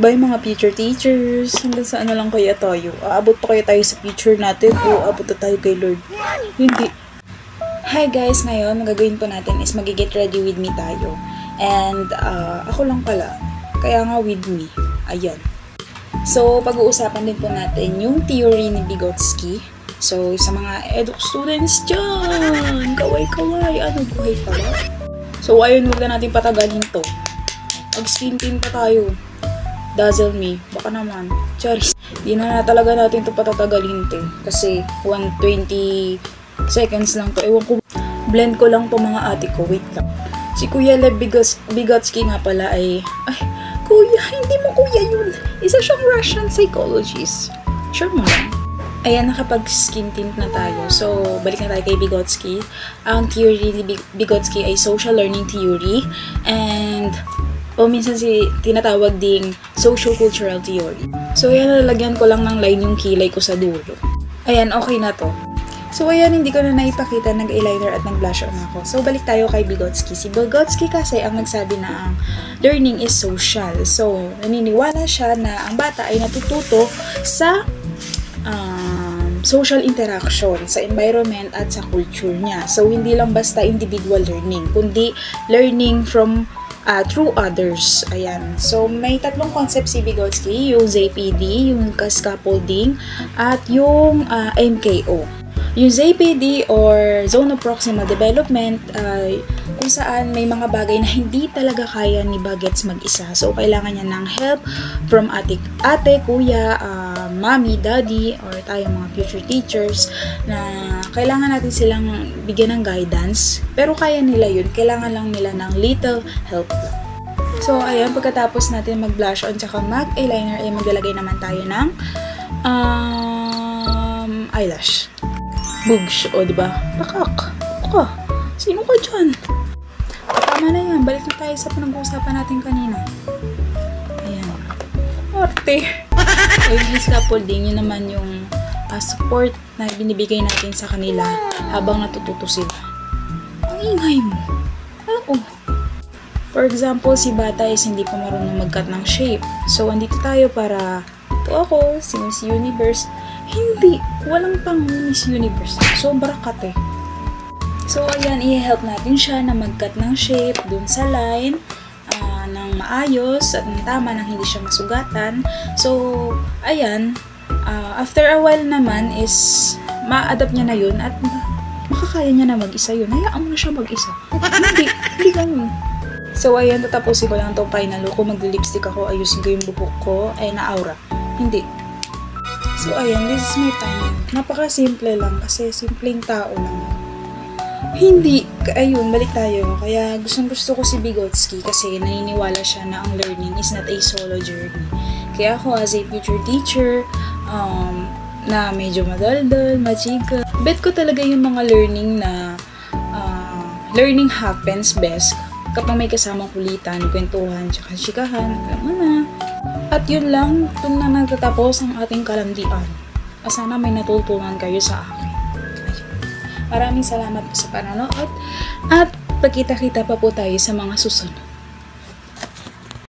Bye mga future teachers. Hanggang sa ano lang kaya tayo? Aabot pa kaya tayo sa future natin o aabot na tayo kay Lord? Hindi. Hi guys, ngayon magagawin po natin is mag-get ready with me tayo. And ako lang pala. Kaya nga with me. Ayan. So, pag-uusapan din po natin yung theory ni Vygotsky. So, sa mga eduk students dyan, kaway-kaway, ano buhay pala? So, ayun, huwag na natin patagalin to. Mag-skin tint pa tayo. Dazzle me. Baka naman. Charis. Di na talaga natin to patatagalin to. Kasi 120 seconds lang to. Ewan ko. Blend ko lang to mga ate ko. Wait lang. Si Kuya Lev Vygotsky nga pala ay kuya, hindi mo kuya yun. Isa siyang Russian psychologist. Sure mo lang. Ayan, nakapag-skin tint na tayo. So, balik na tayo kay Vygotsky. Ang theory ni Vygotsky ay social learning theory. And minsan tinatawag ding socio-cultural theory. So, ayan, lalagyan ko lang ng line yung kilay ko sa dulo. Ayan, okay na to. So, ayan, hindi ko na naipakita, nag-eyeliner at nag-blush on ako. So, balik tayo kay Vygotsky. Si Vygotsky kasi ang nagsabi na ang learning is social. So, naniniwala siya na ang bata ay natututo sa social interaction, sa environment at sa culture niya. So, hindi lang basta individual learning, kundi learning from through others. Ayan. So, may tatlong concept si Vygotsky, yung ZPD, yung scaffolding, at yung MKO. Yung ZPD or Zone of Proximal Development, kung saan may mga bagay na hindi talaga kaya ni Bagets mag-isa. So, kailangan niya ng help from ate, kuya, mommy, daddy, or tayo mga future teachers na kailangan natin silang bigyan ng guidance. Pero kaya nila yun. Kailangan lang nila ng little help lang. So, ayan, pagkatapos natin mag-blush on tsaka mag-eyeliner, ay maglalagay naman tayo ng eyelash. Bugs, o diba? Pakak. Ka. Sino ka dyan? Tama na yan. Balik na tayo sa pinag-uusapan natin kanina. Ayan. Arte. So, yung scaffolding, yun naman yung support na binibigay natin sa kanila habang natututo sila. Ang ingay mo. Oo. For example, si bata is hindi pa marunong mag-cut ng shape. So, andito tayo para ito ako, si Miss Universe. Hindi. Walang pang Miss Universe. Sobra cut eh. So, ayan, i-help natin siya na mag-cut ng shape dun sa line ng maayos at ng tama nang hindi siya masugatan. So, ayan, after a while naman is ma-adapt niya na yun at makakaya niya na mag-isa yun. Hayaan mo na siya mag-isa. Hindi ganun. So, ayan, tatapusin ko lang itong final look. Kung mag-lipstick ako, ayusin ko yung buhok ko, na-aura. Hindi. So, ayan, this is my final. Napaka-simple lang kasi simpleng tao lang. Hindi. Ayun, balik tayo. Kaya gustong-gusto ko si Vygotsky kasi naniniwala siya na ang learning is not a solo journey. Kaya ako as a future teacher, na medyo madaldal, machika, bet ko talaga yung mga learning na learning happens best kapag may kasamang kulitan, kwentuhan, tsaka chikahan, alam mo na. At yun lang, doon na nagtatapos ang ating kalandian. Sana may natutunan kayo sa akin. Maraming salamat po sa panonood at pagkita-kita pa po tayo sa mga susunod.